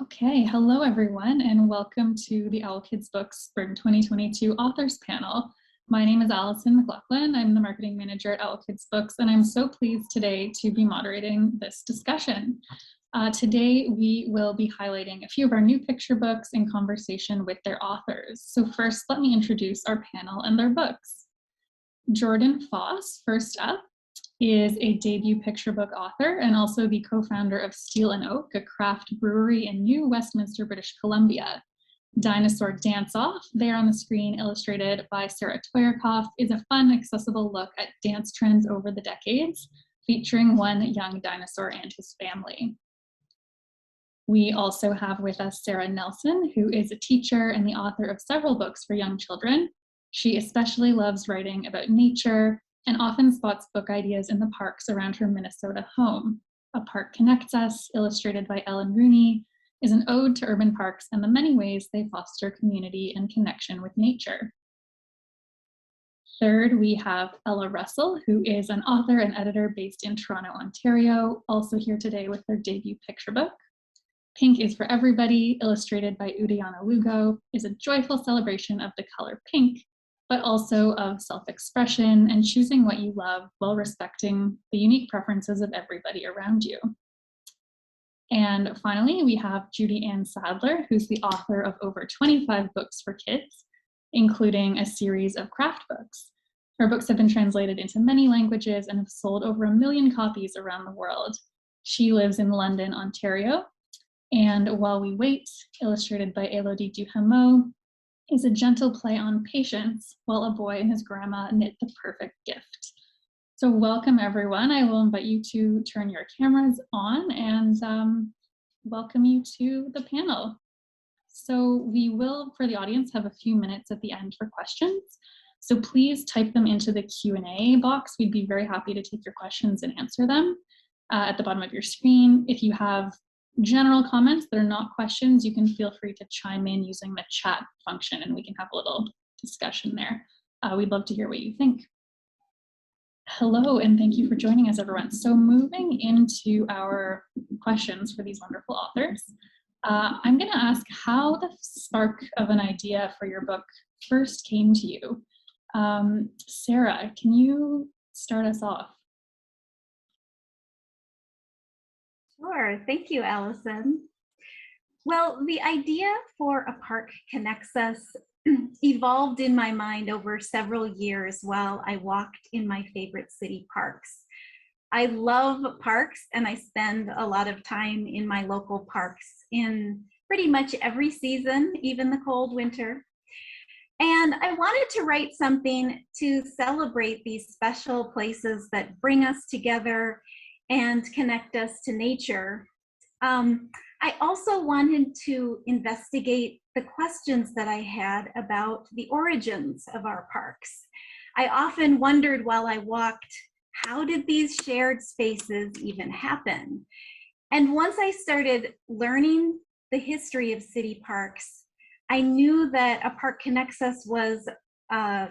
Okay, hello everyone, and welcome to the Owlkids Books Spring 2022 Authors Panel. My name is Allison McLaughlin. I'm the marketing manager at Owlkids Books, and I'm so pleased today to be moderating this discussion. Today, we will be highlighting a few of our new picture books in conversation with their authors. So first, let me introduce our panel and their books. Jordan Foss, first up, is a debut picture book author and also the co-founder of Steel and Oak, a craft brewery in New Westminster, British Columbia. Dinosaur Dance Off, there on the screen, illustrated by Sarah Toyerkoff, is a fun, accessible look at dance trends over the decades, featuring one young dinosaur and his family. We also have with us Sarah Nelson, who is a teacher and the author of several books for young children. She especially loves writing about nature and often spots book ideas in the parks around her Minnesota home. A Park Connects Us, illustrated by Ellen Rooney, is an ode to urban parks and the many ways they foster community and connection with nature. Third, we have Ella Russell, who is an author and editor based in Toronto, Ontario, also here today with their debut picture book. Pink is for Everybody, illustrated by Udiana Lugo, is a joyful celebration of the color pink, but also of self-expression and choosing what you love while respecting the unique preferences of everybody around you. And finally, we have Judy Ann Sadler, who's the author of over 25 books for kids, including a series of craft books. Her books have been translated into many languages and have sold over 1 million copies around the world. She lives in London, Ontario, and While We Wait, illustrated by Elodie Duhamel, is a gentle play on patience while a boy and his grandma knit the perfect gift. So welcome everyone. I will invite you to turn your cameras on and welcome you to the panel. So we will, for the audience, have a few minutes at the end for questions. So please type them into the Q&A box. We'd be very happy to take your questions and answer them at the bottom of your screen. If you have general comments that are not questions, you can feel free to chime in using the chat function and we can have a little discussion there. We'd love to hear what you think. Hello, and thank you for joining us, everyone. So moving into our questions for these wonderful authors, I'm going to ask how the spark of an idea for your book first came to you. Sarah, can you start us off? Sure, thank you, Allison. Well, the idea for A Park Connects Us evolved in my mind over several years while I walked in my favorite city parks. I love parks and I spend a lot of time in my local parks in pretty much every season, even the cold winter. And I wanted to write something to celebrate these special places that bring us together and connect us to nature. I also wanted to investigate the questions that I had about the origins of our parks. I often wondered while I walked, how did these shared spaces even happen? And once I started learning the history of city parks, I knew that A Park Connects Us was a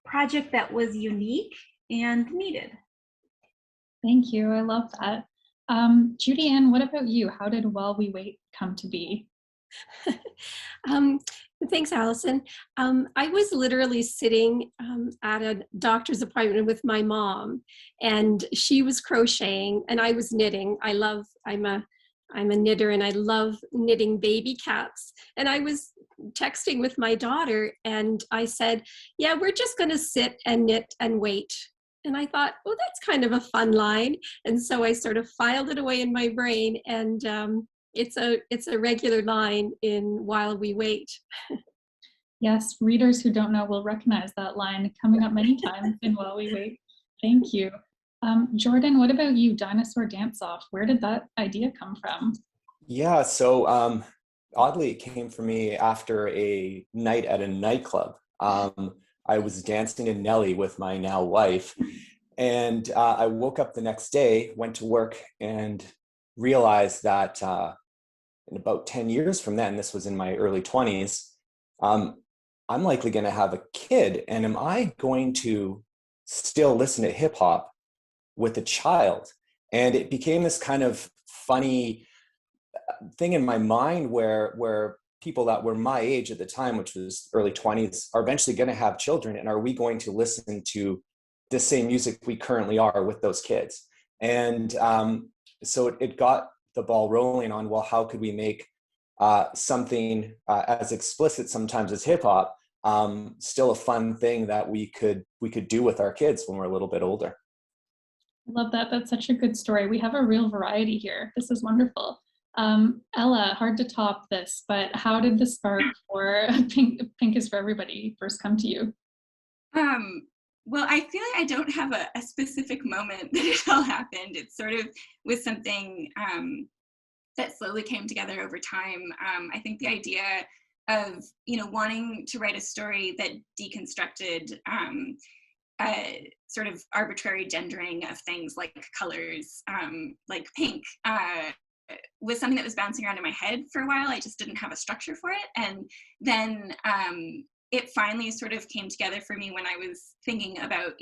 project that was unique and needed. Thank you, I love that. Judy Ann, what about you? How did While We Wait come to be? Thanks, Allison. I was literally sitting at a doctor's appointment with my mom, and she was crocheting and I was knitting. I'm a knitter and I love knitting baby cats. And I was texting with my daughter and I said, yeah, we're just gonna sit and knit and wait. And I thought, well, that's kind of a fun line. And so I sort of filed it away in my brain, and it's a regular line in While We Wait. Yes, readers who don't know will recognize that line coming up many times in While We Wait. Thank you. Jordan, what about you? Dinosaur Dance Off, where did that idea come from? Yeah, so oddly, it came for me after a night at a nightclub. I was dancing in Nelly with my now wife, and I woke up the next day, went to work, and realized that in about 10 years from then, this was in my early 20s, I'm likely going to have a kid, and am I going to still listen to hip hop with a child? And it became this kind of funny thing in my mind where people that were my age at the time, which was early 20s, are eventually going to have children, and are we going to listen to the same music we currently are with those kids? And so it got the ball rolling on, well, how could we make something as explicit sometimes as hip hop still a fun thing that we could do with our kids when we're a little bit older? Love that. That's such a good story. We have a real variety here. This is wonderful. Ella, hard to top this, but how did the spark for Pink is for Everybody first come to you? Well, I feel like I don't have a specific moment that it all happened. It sort of was something that slowly came together over time. I think the idea of, wanting to write a story that deconstructed sort of arbitrary gendering of things like colors, like pink, was something that was bouncing around in my head for a while. I just didn't have a structure for it. And then it finally sort of came together for me when I was thinking about,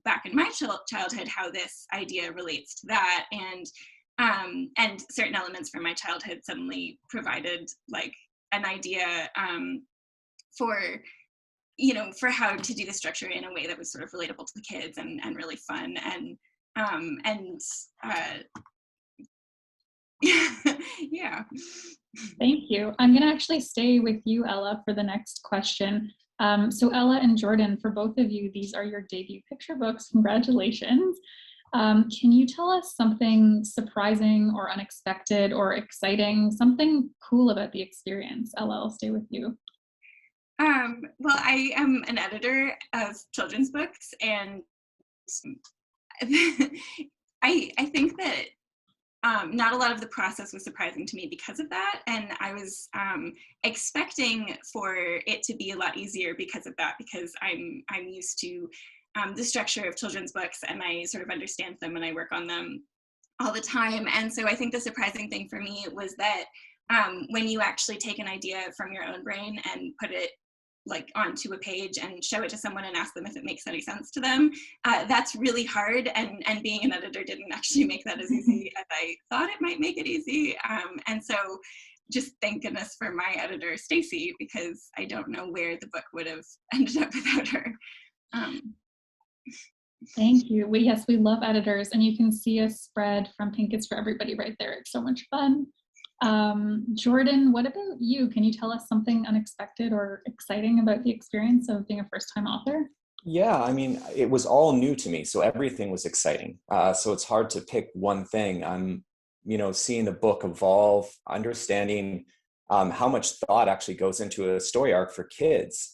back in my childhood, how this idea relates to that. And certain elements from my childhood suddenly provided like an idea for how to do the structure in a way that was sort of relatable to the kids and really fun. Yeah. Thank you. I'm going to actually stay with you, Ella, for the next question. So Ella and Jordan, for both of you, these are your debut picture books. Congratulations. Can you tell us something surprising or unexpected or exciting, something cool about the experience? Ella, I'll stay with you. Well, I am an editor of children's books, and I think that not a lot of the process was surprising to me because of that, and I was expecting for it to be a lot easier because of that, because I'm used to the structure of children's books, and I sort of understand them and I work on them all the time. And so I think the surprising thing for me was that when you actually take an idea from your own brain and put it like onto a page and show it to someone and ask them if it makes any sense to them, that's really hard, and being an editor didn't actually make that as easy as I thought it might make it easy. And so just thank goodness for my editor, Stacy, because I don't know where the book would have ended up without her. Thank you. Yes, we love editors, and you can see a spread from Pink is for Everybody right there. It's so much fun. Jordan, what about you? Can you tell us something unexpected or exciting about the experience of being a first-time author? Yeah, I mean, it was all new to me, so everything was exciting. So it's hard to pick one thing. I'm, seeing the book evolve, understanding how much thought actually goes into a story arc for kids,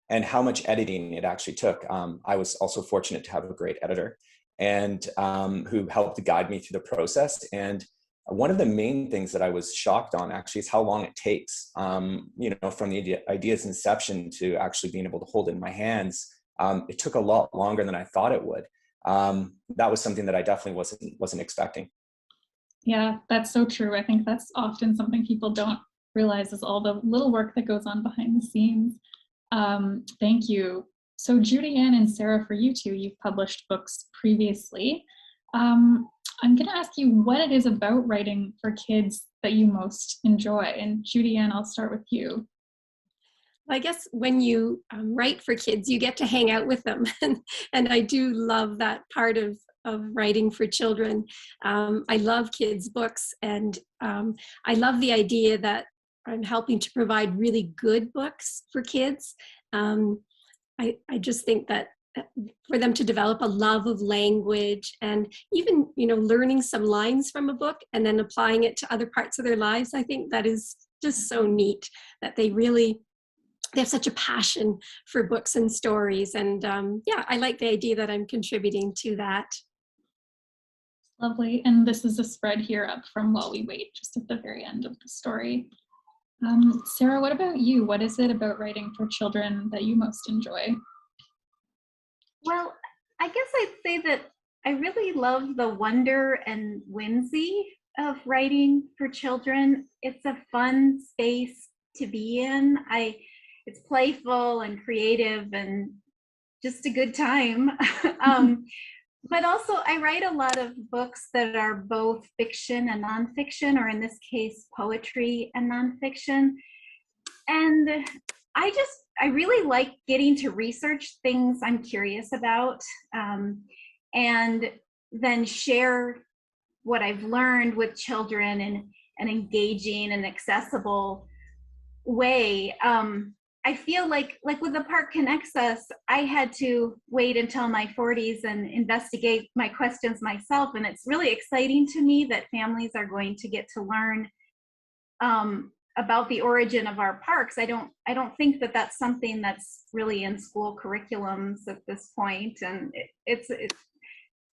and how much editing it actually took. I was also fortunate to have a great editor, and who helped guide me through the process. And one of the main things that I was shocked on actually is how long it takes, from the idea's inception to actually being able to hold it in my hands. It took a lot longer than I thought it would. That was something that I definitely wasn't expecting. Yeah, that's so true. I think that's often something people don't realize is all the little work that goes on behind the scenes. Thank you. So Judy Ann and Sarah, for you two, you've published books previously. I'm going to ask you what it is about writing for kids that you most enjoy. And Judy Ann, I'll start with you. I guess when you write for kids, you get to hang out with them. And I do love that part of writing for children. I love kids' books, and I love the idea that I'm helping to provide really good books for kids. I just think that for them to develop a love of language, and even, learning some lines from a book and then applying it to other parts of their lives, I think that is just so neat that they have such a passion for books and stories. And I like the idea that I'm contributing to that. Lovely. And this is a spread here up from While We Wait, just at the very end of the story. Sarah, what about you? What is it about writing for children that you most enjoy? Well, I guess I'd say that I really love the wonder and whimsy of writing for children. It's a fun space to be in. It's playful and creative and just a good time. but also I write a lot of books that are both fiction and nonfiction, or in this case, poetry and nonfiction. And I really like getting to research things I'm curious about, and then share what I've learned with children in an engaging and accessible way. I feel like with The Park Connects Us, I had to wait until my 40s and investigate my questions myself. And it's really exciting to me that families are going to get to learn about the origin of our parks. I don't think that that's something that's really in school curriculums at this point. And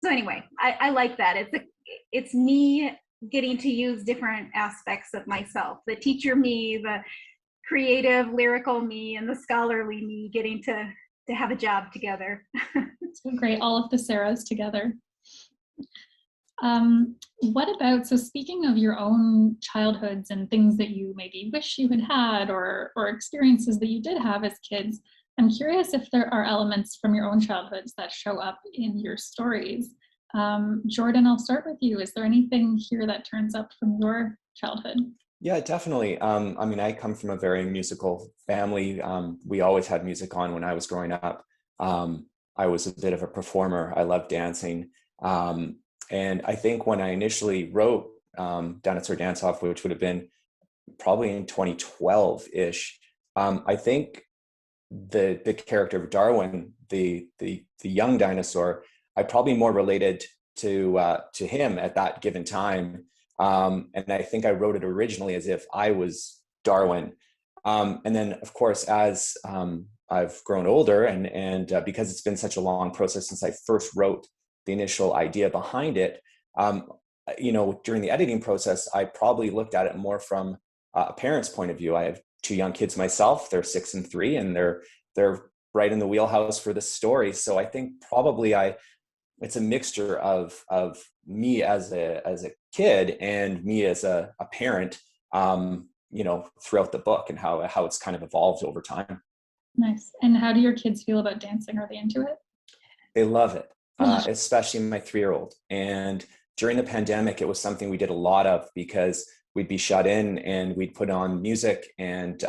so anyway, I like that. It's me getting to use different aspects of myself, the teacher me, the creative, lyrical me, and the scholarly me getting to have a job together. So great, all of the Sarahs together. What about, so speaking of your own childhoods and things that you maybe wish you had had, or experiences that you did have as kids, I'm curious if there are elements from your own childhoods that show up in your stories. Jordan, I'll start with you. Is there anything here that turns up from your childhood? Yeah, definitely. I mean, I come from a very musical family. We always had music on when I was growing up. I was a bit of a performer. I loved dancing. And I think when I initially wrote Dinosaur Dance-Off, which would have been probably in 2012-ish, I think the character of Darwin, the young dinosaur, I probably more related to him at that given time. And I think I wrote it originally as if I was Darwin. And then, of course, as I've grown older and because it's been such a long process since I first wrote the initial idea behind it, during the editing process, I probably looked at it more from a parent's point of view. I have 2 young kids myself. They're 6 and 3, and they're right in the wheelhouse for this story. So I think probably it's a mixture of me as a kid and me as a parent, throughout the book, and how it's kind of evolved over time. Nice. And how do your kids feel about dancing? Are they into it? They love it, especially my 3-year-old. And during the pandemic, it was something we did a lot of because we'd be shut in and we'd put on music, and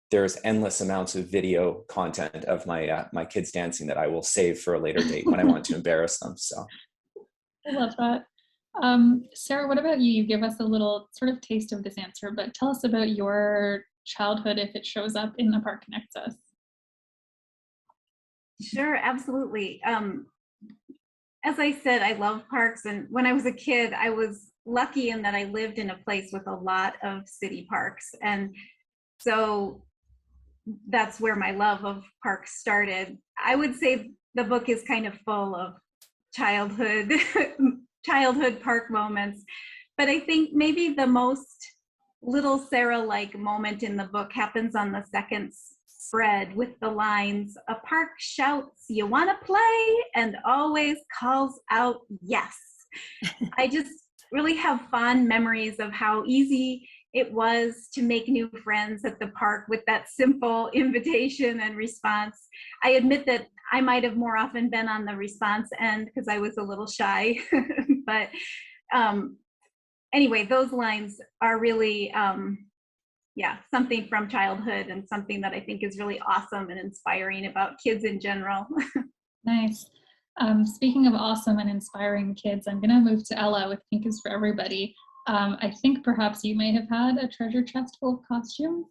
there's endless amounts of video content of my kids dancing that I will save for a later date when I want to embarrass them. So I love that. Sarah, what about you? You give us a little sort of taste of this answer, but tell us about your childhood if it shows up in The Park Connects Us. Sure, absolutely. As I said, I love parks, and when I was a kid, I was lucky in that I lived in a place with a lot of city parks, and so that's where my love of parks started. I would say the book is kind of full of childhood park moments, but I think maybe the most little Sarah-like moment in the book happens on the second spread with the lines, "A park shouts, 'You wanna play?' and always calls out yes." I just really have fond memories of how easy it was to make new friends at the park with that simple invitation and response. I admit that I might have more often been on the response end because I was a little shy, but anyway, those lines are really, something from childhood and something that I think is really awesome and inspiring about kids in general. Nice. Speaking of awesome and inspiring kids, I'm going to move to Ella with Pink is for Everybody. I think perhaps you may have had a treasure chest full of costumes.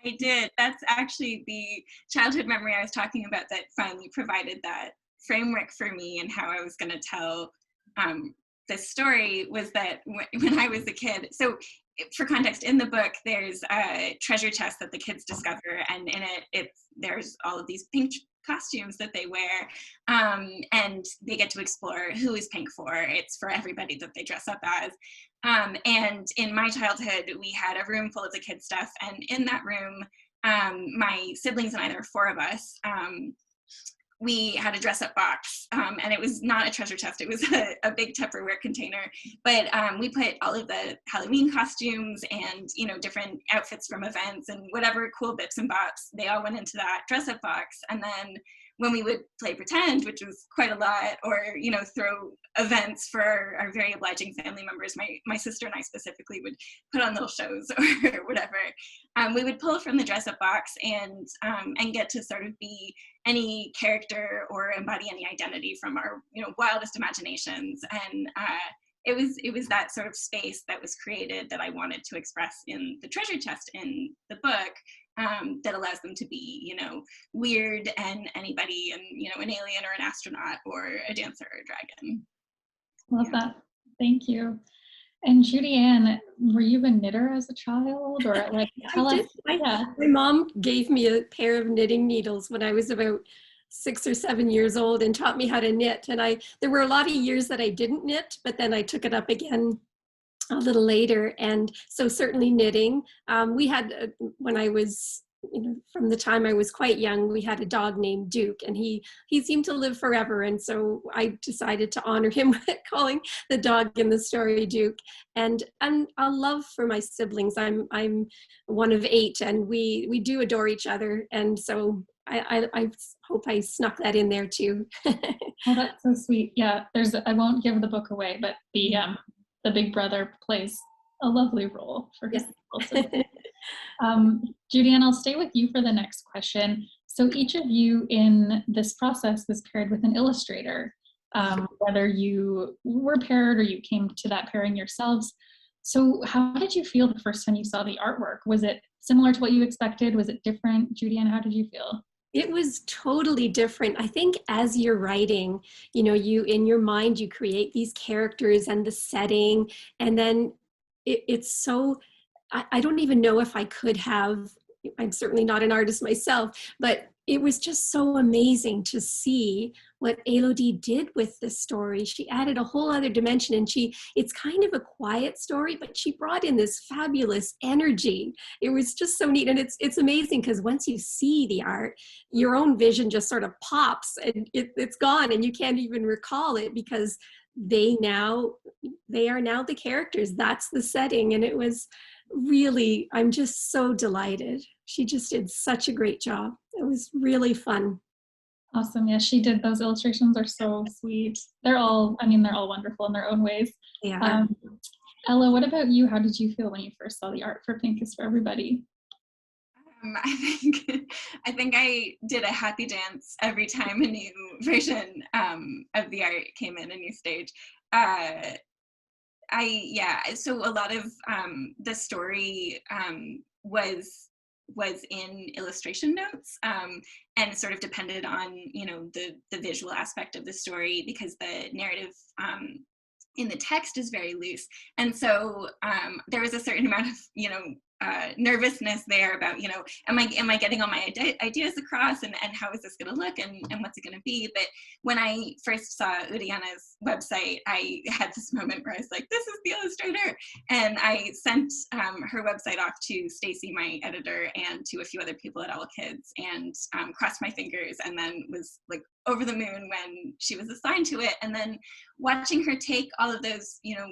I did. That's actually the childhood memory I was talking about that finally provided that framework for me and how I was going to tell this story, was that when I was a kid. So for context, in the book, there's a treasure chest that the kids discover, and in it there's all of these pink costumes that they wear, and they get to explore who is pink for. It's for everybody that they dress up as. And in my childhood, we had a room full of the kids' stuff, and in that room, my siblings and I, there were 4 of us, we had a dress-up box, and it was not a treasure chest. It was a big Tupperware container, but we put all of the Halloween costumes and, different outfits from events and whatever cool bips and bops, they all went into that dress-up box. And then when we would play pretend, which was quite a lot, or, you know, throw events for our very obliging family members, my sister and I specifically would put on little shows or whatever, we would pull from the dress up box and get to sort of be any character or embody any identity from our, you know, wildest imaginations. And it was that sort of space that was created that I wanted to express in the treasure chest in the book, that allows them to be, you know, weird and anybody, and, you know, an alien or an astronaut or a dancer or a dragon. Love that. Thank you. And Judy Ann, were you a knitter as a child, or like tell us? My mom gave me a pair of knitting needles when I was about 6 or 7 years old and taught me how to knit. And there were a lot of years that I didn't knit, but then I took it up again a little later. And so certainly knitting. We had, when I was, you know, from the time I was quite young, we had a dog named Duke, and he seemed to live forever. And so I decided to honor him with calling the dog in the story Duke. And a love for my siblings. I'm one of 8, and we do adore each other. And so I hope I snuck that in there too. Oh, that's so sweet. Yeah, I won't give the book away, but the big brother plays a lovely role for his sibling. Judy Ann, I'll stay with you for the next question. So each of you in this process was paired with an illustrator, whether you were paired or you came to that pairing yourselves. So how did you feel the first time you saw the artwork? Was it similar to what you expected? Was it different? Judy Ann, how did you feel? It was totally different. I think as you're writing, you know, you in your mind, you create these characters and the setting, and then it's so, I don't even know if I could have, I'm certainly not an artist myself, but it was just so amazing to see what Elodie did with this story. She added a whole other dimension, and it's kind of a quiet story, but she brought in this fabulous energy. It was just so neat. And it's amazing because once you see the art, your own vision just sort of pops, and it's gone, and you can't even recall it because they are now the characters. That's the setting. And it was really, I'm just so delighted. She just did such a great job. It was really fun. Awesome. Yeah, she did. Those illustrations are so sweet. They're all wonderful in their own ways. Yeah. Ella, what about you? How did you feel when you first saw the art for Pink is for Everybody? I think I did a happy dance every time a new version of the art came in, a new stage. So a lot of the story was in illustration notes, and sort of depended on, you know, the visual aspect of the story, because the narrative in the text is very loose. And so there was a certain amount of, you know, nervousness there about, you know, am I getting all my ideas across, and how is this going to look, and what's it going to be? But when I first saw Udiana's website, I had this moment where I was like, this is the illustrator, and I sent her website off to Stacy, my editor, and to a few other people at Owlkids, and crossed my fingers, and then was like over the moon when she was assigned to it. And then watching her take all of those, you know,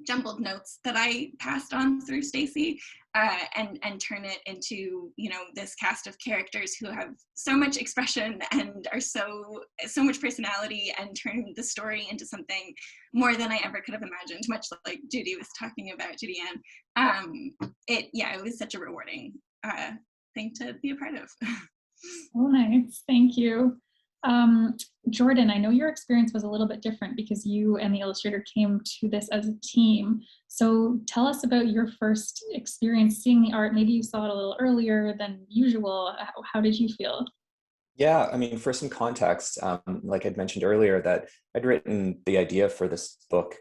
jumbled notes that I passed on through Stacy, and turn it into, you know, this cast of characters who have so much expression and are so much personality, and turn the story into something more than I ever could have imagined, much like Judy was talking about, Judy Ann. It was such a rewarding thing to be a part of. Oh, nice. Thank you. Jordan, I know your experience was a little bit different because you and the illustrator came to this as a team. So tell us about your first experience seeing the art. Maybe you saw it a little earlier than usual. How did you feel? Yeah, I mean, for some context, like I'd mentioned earlier, that I'd written the idea for this book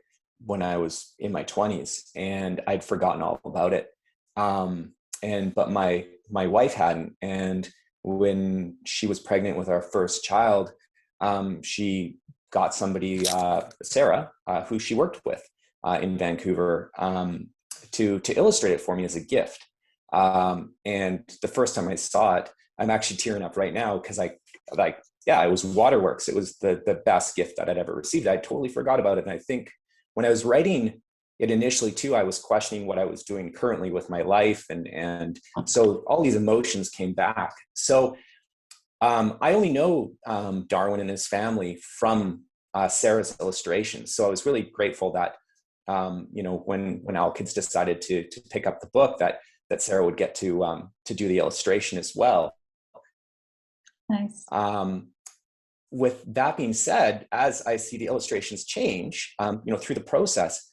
when I was in my 20s, and I'd forgotten all about it. But my wife hadn't, and when she was pregnant with our first child, she got somebody, Sarah, who she worked with in Vancouver, to illustrate it for me as a gift. And the first time I saw it, I'm actually tearing up right now because it was Waterworks. It was the best gift that I'd ever received. I totally forgot about it. And I think when I was writing it initially too, I was questioning what I was doing currently with my life. And so all these emotions came back. So I only know Darwin and his family from Sarah's illustrations. So I was really grateful that, when Owlkids decided to pick up the book, that Sarah would get to do the illustration as well. Nice. With that being said, as I see the illustrations change, through the process,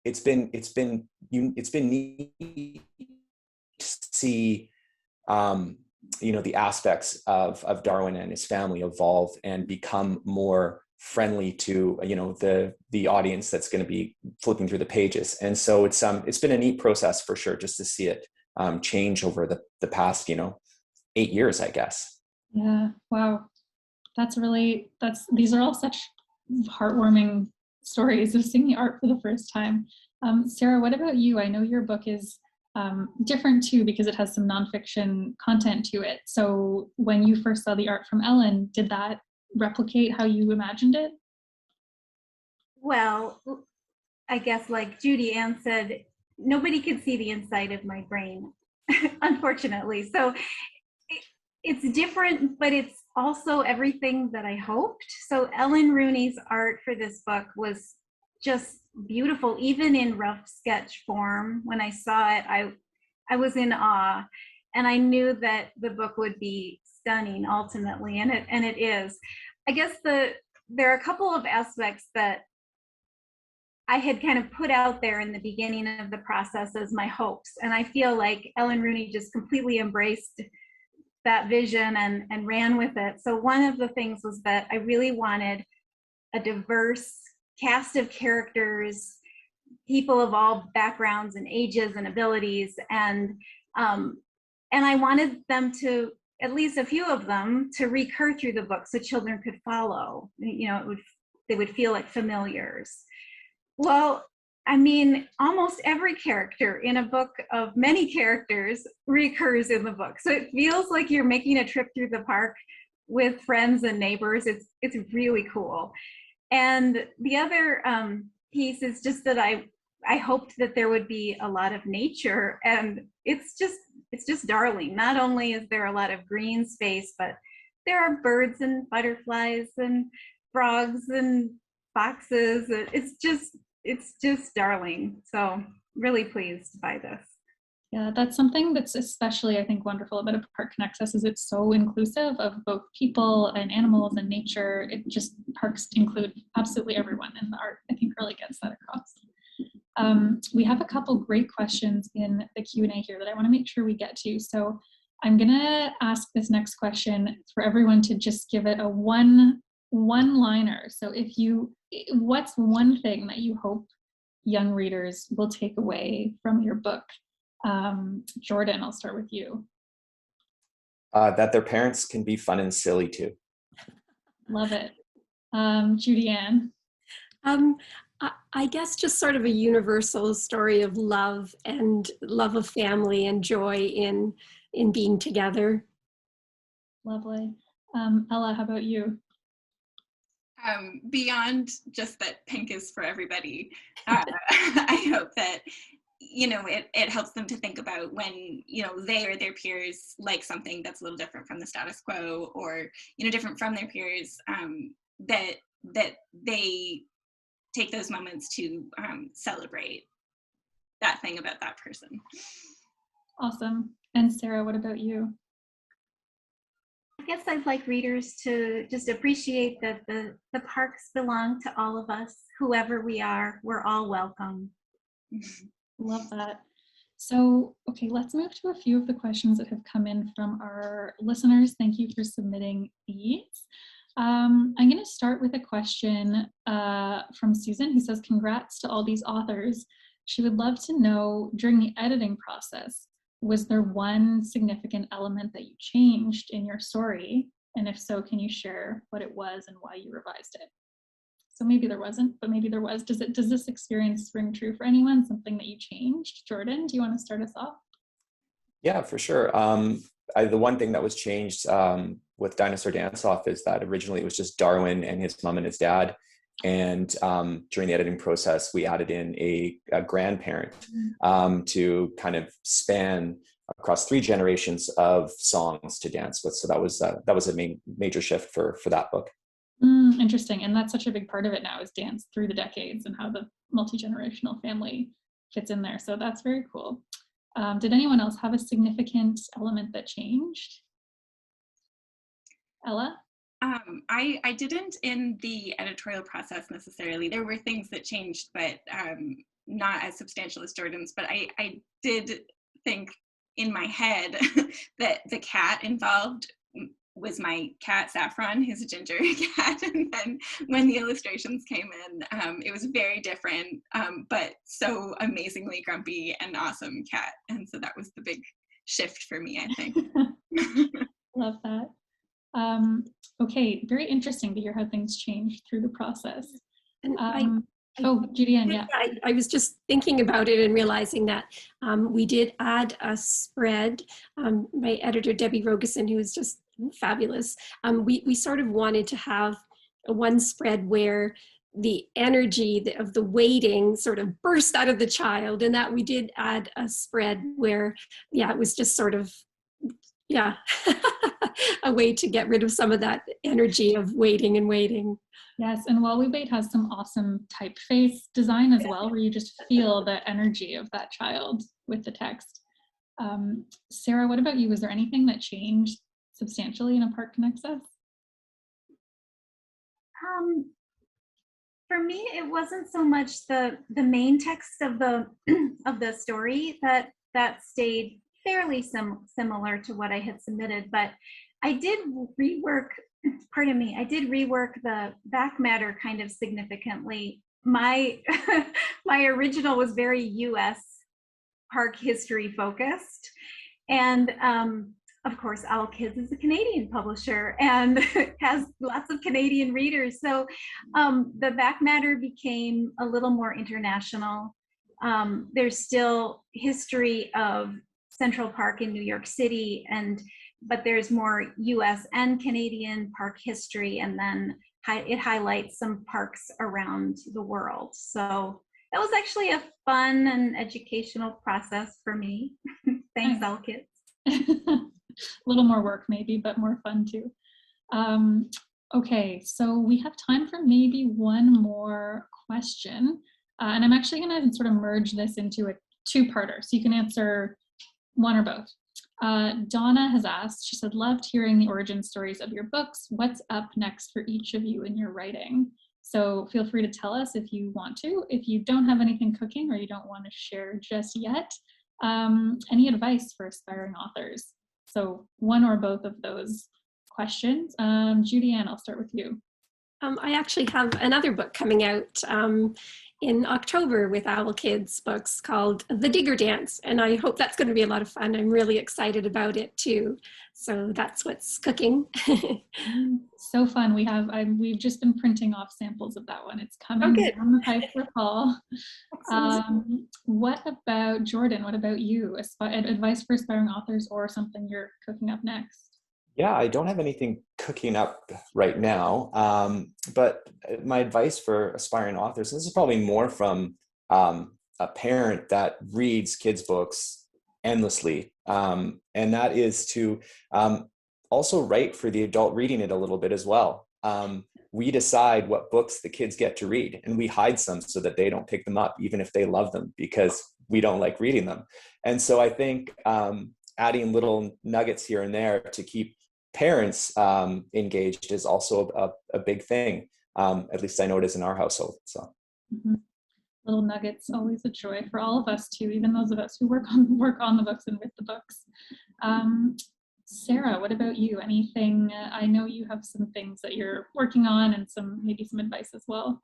it's been neat to see, the aspects of Darwin and his family evolve and become more friendly to, the audience that's going to be flipping through the pages. And so it's been a neat process for sure, just to see it change over the past, 8 years, I guess. Yeah. Wow. These are all such heartwarming stories of seeing the art for the first time. Sarah, what about you? I know your book is different too, because it has some nonfiction content to it. So when you first saw the art from Ellen, did that replicate how you imagined it? Well, I guess like Judy Ann said, nobody could see the inside of my brain, unfortunately. So it's different, but it's also everything that I hoped. So Ellen Rooney's art for this book was just beautiful, even in rough sketch form. When I saw it, I was in awe, and I knew that the book would be stunning ultimately, and it is. I guess there are a couple of aspects that I had kind of put out there in the beginning of the process as my hopes, and I feel like Ellen Rooney just completely embraced that vision and ran with it. So one of the things was that I really wanted a diverse cast of characters, people of all backgrounds and ages and abilities, and I wanted them to, at least a few of them, to recur through the book so children could follow. They would feel like familiars. Well, I mean, almost every character in a book of many characters recurs in the book. So it feels like you're making a trip through the park with friends and neighbors. It's really cool. And the other piece is just that I hoped that there would be a lot of nature, and it's just darling. Not only is there a lot of green space, but there are birds and butterflies and frogs and foxes. It's just darling. So really pleased by this. Yeah, that's something that's especially, I think, wonderful about A Park Connects Us, is it's so inclusive of both people and animals and nature. Parks include absolutely everyone, and the art, I think, really gets that across. We have a couple great questions in the Q&A here that I want to make sure we get to. So I'm gonna ask this next question for everyone to just give it a one-liner. So what's one thing that you hope young readers will take away from your book? Jordan, I'll start with you. That their parents can be fun and silly too. Love it. Judy Ann. I guess just sort of a universal story of love of family and joy in being together. Lovely. Ella, how about you? Beyond just that pink is for everybody, I hope that it helps them to think about when they or their peers like something that's a little different from the status quo, or different from their peers, that they take those moments to celebrate that thing about that person. Awesome. And Sarah, what about you? I guess I'd like readers to just appreciate that the parks belong to all of us. Whoever we are, we're all welcome. Love that. So, okay, let's move to a few of the questions that have come in from our listeners. Thank you for submitting these. I'm going to start with a question from Susan, who says, congrats to all these authors. She would love to know, during the editing process, was there one significant element that you changed in your story? And if so, can you share what it was and why you revised it? So maybe there wasn't, but maybe there was. Does this experience ring true for anyone? Something that you changed? Jordan, do you want to start us off? Yeah, for sure. The one thing that was changed with Dinosaur Dance-Off is that originally it was just Darwin and his mom and his dad. And during the editing process, we added in a grandparent to kind of span across 3 generations of songs to dance with. So that was a major shift for that book. Interesting. And that's such a big part of it now, is dance through the decades and how the multi-generational family fits in there. So that's very cool. Did anyone else have a significant element that changed? Ella? I didn't in the editorial process necessarily. There were things that changed, but not as substantial as Jordan's. But I did think in my head that the cat involved was my cat Saffron, who's a ginger cat. And then when the illustrations came in, it was very different, but so amazingly grumpy and awesome cat. And so that was the big shift for me, I think. Love that. Okay, very interesting to hear how things changed through the process. And Judy Ann, yeah. I was just thinking about it and realizing that we did add a spread. My editor, Debbie Rogeson, who is just fabulous, we sort of wanted to have one spread where the energy of the waiting sort of burst out of the child, and that we did add a spread where, it was just sort of, a way to get rid of some of that energy of waiting and waiting. Yes, and While We Wait has some awesome typeface design as well, where you just feel the energy of that child with the text. Sarah, what about you? Was there anything that changed substantially in A Park Connects Us? For me, it wasn't so much the main text of the of the story that stayed fairly similar to what I had submitted, but I did rework. I did rework the back matter kind of significantly. My my original was very U.S. park history focused, and of course, Owlkids is a Canadian publisher and has lots of Canadian readers. So the back matter became a little more international. There's still history of Central Park in New York City, but there's more US and Canadian park history, and then it highlights some parks around the world. So that was actually a fun and educational process for me. Thanks, Owlkids. A little more work maybe, but more fun too. Okay, so we have time for maybe one more question. And I'm actually gonna sort of merge this into a two-parter, so you can answer one or both. Donna has asked, she said, loved hearing the origin stories of your books. What's up next for each of you in your writing? So feel free to tell us if you want to. If you don't have anything cooking or you don't want to share just yet, any advice for aspiring authors? So one or both of those questions. Judy Ann, I'll start with you. I actually have another book coming out in October with Owlkids Books called The Digger Dance, and I hope that's going to be a lot of fun. I'm really excited about it too. So that's what's cooking. So fun. We've just been printing off samples of that one. It's coming down the pipe for fall. What about Jordan? What about you? Advice for aspiring authors or something you're cooking up next? Yeah, I don't have anything cooking up right now, but my advice for aspiring authors, and this is probably more from a parent that reads kids' books endlessly, and that is to also write for the adult reading it a little bit as well. We decide what books the kids get to read, and we hide some so that they don't pick them up, even if they love them, because we don't like reading them. And so I think adding little nuggets here and there to keep parents engaged is also a big thing. At least I know it is in our household. So little nuggets, always a joy for all of us too, even those of us who work on the books and with the books. Sarah, what about you? Anything? I know you have some things that you're working on and maybe some advice as well.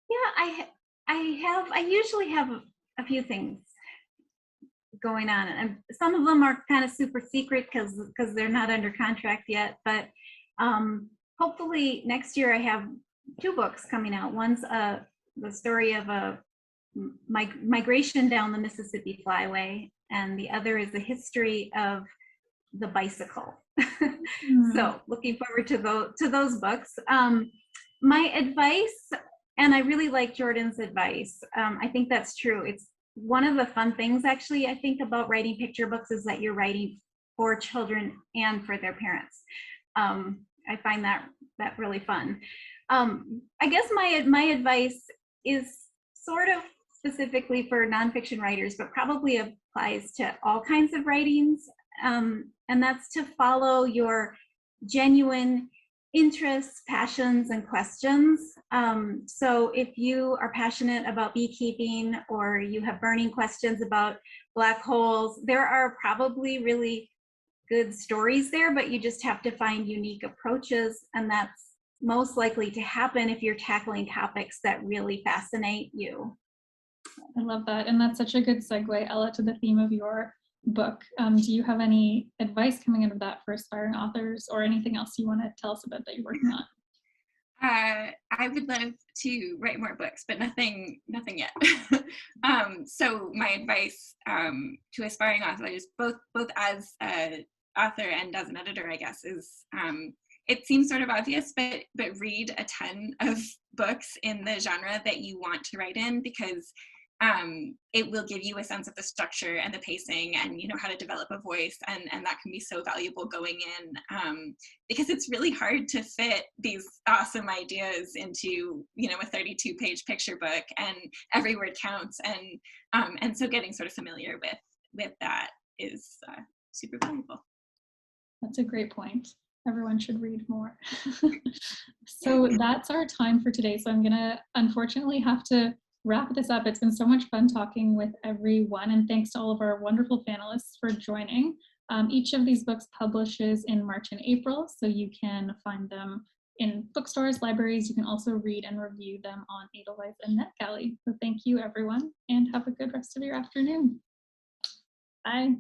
Yeah, I usually have a few things going on, and some of them are kind of super secret because they're not under contract yet, but hopefully next year I have 2 books coming out. One's the story of a migration down the Mississippi Flyway, and the other is the history of the bicycle. So looking forward to those books. My advice, and I really like Jordan's advice, I think that's true. one of the fun things actually I think about writing picture books is that you're writing for children and for their parents. I find that really fun. I guess my advice is sort of specifically for nonfiction writers, but probably applies to all kinds of writings. And that's to follow your genuine interests, passions, and questions. So if you are passionate about beekeeping or you have burning questions about black holes, there are probably really good stories there, but you just have to find unique approaches, and that's most likely to happen if you're tackling topics that really fascinate you. I love that. And that's such a good segue, Ella, to the theme of your book. Do you have any advice coming out of that for aspiring authors, or anything else you want to tell us about that you're working on? I would love to write more books, but nothing yet. So my advice to aspiring authors, both as an author and as an editor, I guess, is it seems sort of obvious, but read a ton of books in the genre that you want to write in, because it will give you a sense of the structure and the pacing, and you know how to develop a voice, and that can be so valuable going in, because it's really hard to fit these awesome ideas into, you know, a 32-page picture book, and every word counts, and so getting sort of familiar with that is super valuable. That's a great point. Everyone should read more. So that's our time for today. So I'm gonna unfortunately have to wrap this up. It's been so much fun talking with everyone, and thanks to all of our wonderful panelists for joining. Each of these books publishes in March and April, so you can find them in bookstores, libraries. You can also read and review them on Edelweiss and NetGalley. So thank you, everyone, and have a good rest of your afternoon. Bye.